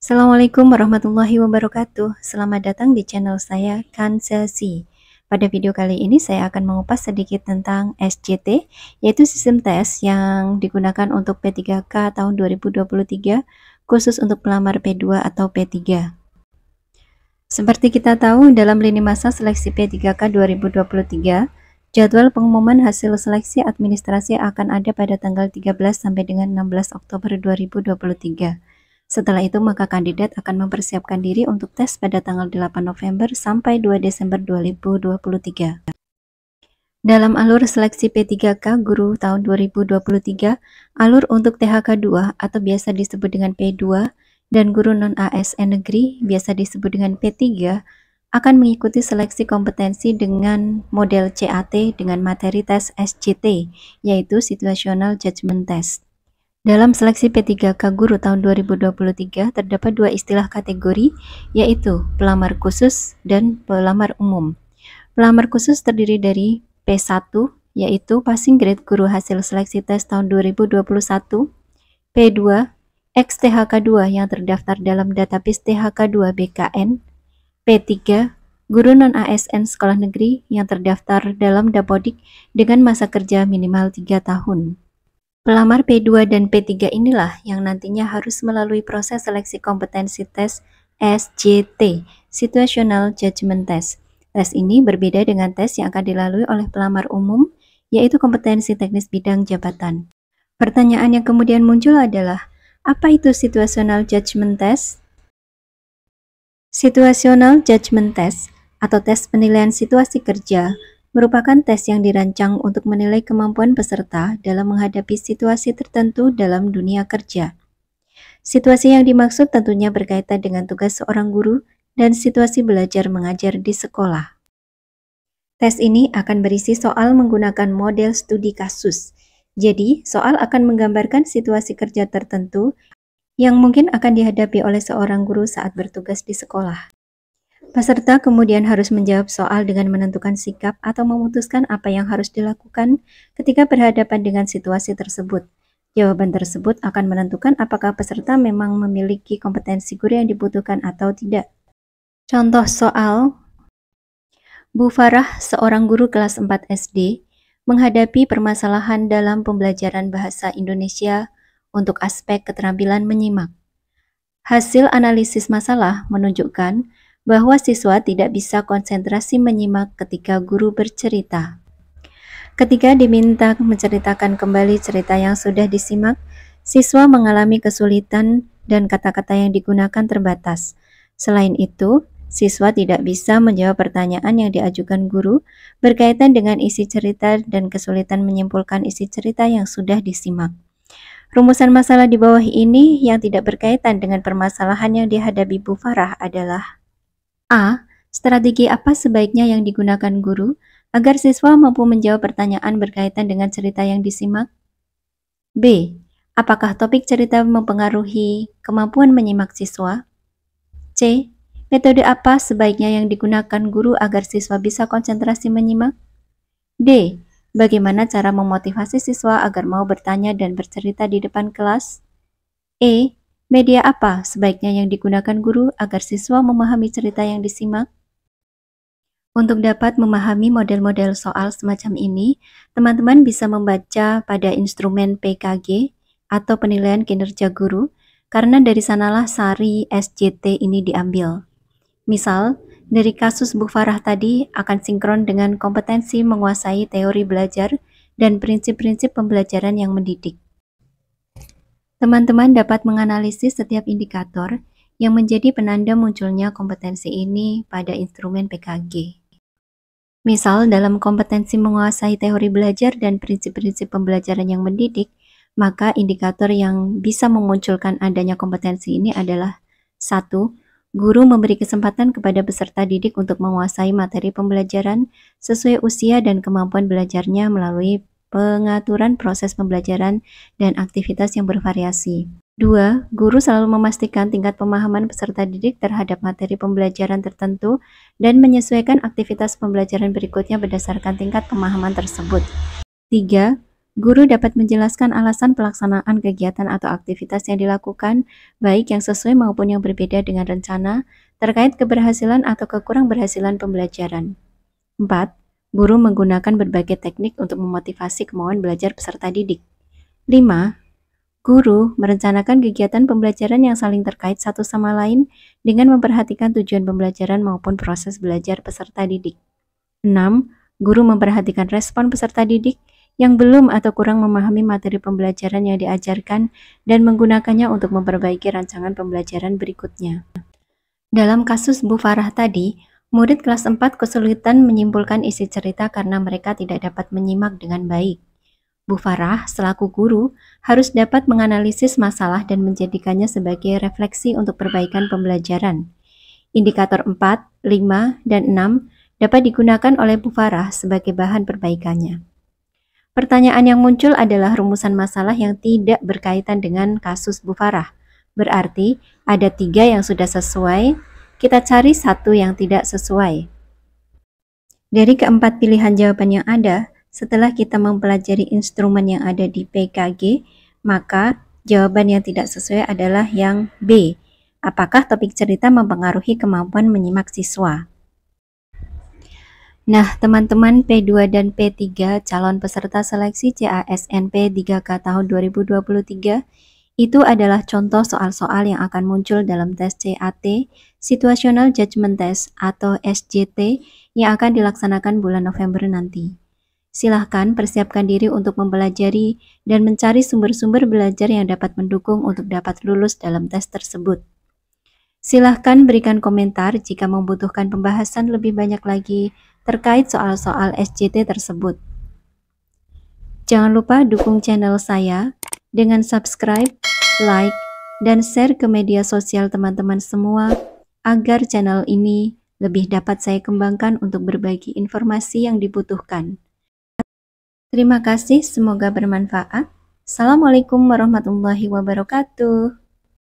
Assalamualaikum warahmatullahi wabarakatuh. Selamat datang di channel saya, Kansasi. Pada video kali ini saya akan mengupas sedikit tentang SJT, yaitu sistem tes yang digunakan untuk P3K tahun 2023, khusus untuk pelamar P2 atau P3. Seperti kita tahu, dalam lini masa seleksi P3K 2023, jadwal pengumuman hasil seleksi administrasi akan ada pada tanggal 13 sampai dengan 16 Oktober 2023. Setelah itu, maka kandidat akan mempersiapkan diri untuk tes pada tanggal 8 November sampai 2 Desember 2023. Dalam alur seleksi P3K Guru tahun 2023, alur untuk THK 2 atau biasa disebut dengan P2 dan Guru non-ASN Negeri biasa disebut dengan P3 akan mengikuti seleksi kompetensi dengan model CAT dengan materi tes SJT, yaitu Situational Judgment Test. Dalam seleksi P3K Guru tahun 2023 terdapat dua istilah kategori, yaitu pelamar khusus dan pelamar umum. Pelamar khusus terdiri dari P1, yaitu passing grade guru hasil seleksi tes tahun 2021, P2, ex-THK 2 yang terdaftar dalam database THK 2 BKN, P3, guru non-ASN sekolah negeri yang terdaftar dalam Dapodik dengan masa kerja minimal 3 tahun. Pelamar P2 dan P3 inilah yang nantinya harus melalui proses seleksi kompetensi tes SJT, Situational Judgment Test. Tes ini berbeda dengan tes yang akan dilalui oleh pelamar umum, yaitu kompetensi teknis bidang jabatan. Pertanyaan yang kemudian muncul adalah, apa itu Situational Judgment Test? Situational Judgment Test atau tes penilaian situasi kerja merupakan tes yang dirancang untuk menilai kemampuan peserta dalam menghadapi situasi tertentu dalam dunia kerja. Situasi yang dimaksud tentunya berkaitan dengan tugas seorang guru dan situasi belajar mengajar di sekolah. Tes ini akan berisi soal menggunakan model studi kasus. Jadi, soal akan menggambarkan situasi kerja tertentu yang mungkin akan dihadapi oleh seorang guru saat bertugas di sekolah. Peserta kemudian harus menjawab soal dengan menentukan sikap atau memutuskan apa yang harus dilakukan ketika berhadapan dengan situasi tersebut. Jawaban tersebut akan menentukan apakah peserta memang memiliki kompetensi guru yang dibutuhkan atau tidak. Contoh soal, Bu Farah, seorang guru kelas 4 SD, menghadapi permasalahan dalam pembelajaran bahasa Indonesia untuk aspek keterampilan menyimak. Hasil analisis masalah menunjukkan bahwa siswa tidak bisa konsentrasi menyimak ketika guru bercerita. Ketika diminta menceritakan kembali cerita yang sudah disimak, siswa mengalami kesulitan dan kata-kata yang digunakan terbatas. Selain itu, siswa tidak bisa menjawab pertanyaan yang diajukan guru berkaitan dengan isi cerita dan kesulitan menyimpulkan isi cerita yang sudah disimak. Rumusan masalah di bawah ini yang tidak berkaitan dengan permasalahan yang dihadapi Bu Farah adalah: A. Strategi apa sebaiknya yang digunakan guru agar siswa mampu menjawab pertanyaan berkaitan dengan cerita yang disimak? B. Apakah topik cerita mempengaruhi kemampuan menyimak siswa? C. Metode apa sebaiknya yang digunakan guru agar siswa bisa konsentrasi menyimak? D. Bagaimana cara memotivasi siswa agar mau bertanya dan bercerita di depan kelas? E. Media apa sebaiknya yang digunakan guru agar siswa memahami cerita yang disimak? Untuk dapat memahami model-model soal semacam ini, teman-teman bisa membaca pada instrumen PKG atau penilaian kinerja guru, karena dari sanalah sari SJT ini diambil. Misal, dari kasus Bu Farah tadi akan sinkron dengan kompetensi menguasai teori belajar dan prinsip-prinsip pembelajaran yang mendidik. Teman-teman dapat menganalisis setiap indikator yang menjadi penanda munculnya kompetensi ini pada instrumen PKG. Misal, dalam kompetensi menguasai teori belajar dan prinsip-prinsip pembelajaran yang mendidik, maka indikator yang bisa memunculkan adanya kompetensi ini adalah: 1. Guru memberi kesempatan kepada peserta didik untuk menguasai materi pembelajaran sesuai usia dan kemampuan belajarnya melalui pengaturan proses pembelajaran dan aktivitas yang bervariasi. 2. Guru selalu memastikan tingkat pemahaman peserta didik terhadap materi pembelajaran tertentu dan menyesuaikan aktivitas pembelajaran berikutnya berdasarkan tingkat pemahaman tersebut. 3. Guru dapat menjelaskan alasan pelaksanaan kegiatan atau aktivitas yang dilakukan, baik yang sesuai maupun yang berbeda dengan rencana, terkait keberhasilan atau kekurangberhasilan pembelajaran. 4. Guru menggunakan berbagai teknik untuk memotivasi kemauan belajar peserta didik. 5. Guru merencanakan kegiatan pembelajaran yang saling terkait satu sama lain dengan memperhatikan tujuan pembelajaran maupun proses belajar peserta didik. 6. Guru memperhatikan respon peserta didik yang belum atau kurang memahami materi pembelajaran yang diajarkan dan menggunakannya untuk memperbaiki rancangan pembelajaran berikutnya. Dalam kasus Bu Farah tadi, murid kelas 4 kesulitan menyimpulkan isi cerita karena mereka tidak dapat menyimak dengan baik. Bu Farah, selaku guru, harus dapat menganalisis masalah dan menjadikannya sebagai refleksi untuk perbaikan pembelajaran. Indikator 4, 5, dan 6 dapat digunakan oleh Bu Farah sebagai bahan perbaikannya. Pertanyaan yang muncul adalah rumusan masalah yang tidak berkaitan dengan kasus Bu Farah. Berarti ada 3 yang sudah sesuai, kita cari 1 yang tidak sesuai. Dari keempat pilihan jawaban yang ada, setelah kita mempelajari instrumen yang ada di PKG, maka jawaban yang tidak sesuai adalah yang B. Apakah topik cerita mempengaruhi kemampuan menyimak siswa? Nah, teman-teman P2 dan P3 calon peserta seleksi CASNP 3K tahun 2023 itu adalah contoh soal-soal yang akan muncul dalam tes CAT, Situational Judgment Test atau SJT yang akan dilaksanakan bulan November nanti. Silahkan persiapkan diri untuk mempelajari dan mencari sumber-sumber belajar yang dapat mendukung untuk dapat lulus dalam tes tersebut. Silahkan berikan komentar jika membutuhkan pembahasan lebih banyak lagi terkait soal-soal SJT tersebut. Jangan lupa dukung channel saya dengan subscribe, like, dan share ke media sosial teman-teman semua agar channel ini lebih dapat saya kembangkan untuk berbagi informasi yang dibutuhkan. Terima kasih, semoga bermanfaat. Assalamualaikum warahmatullahi wabarakatuh.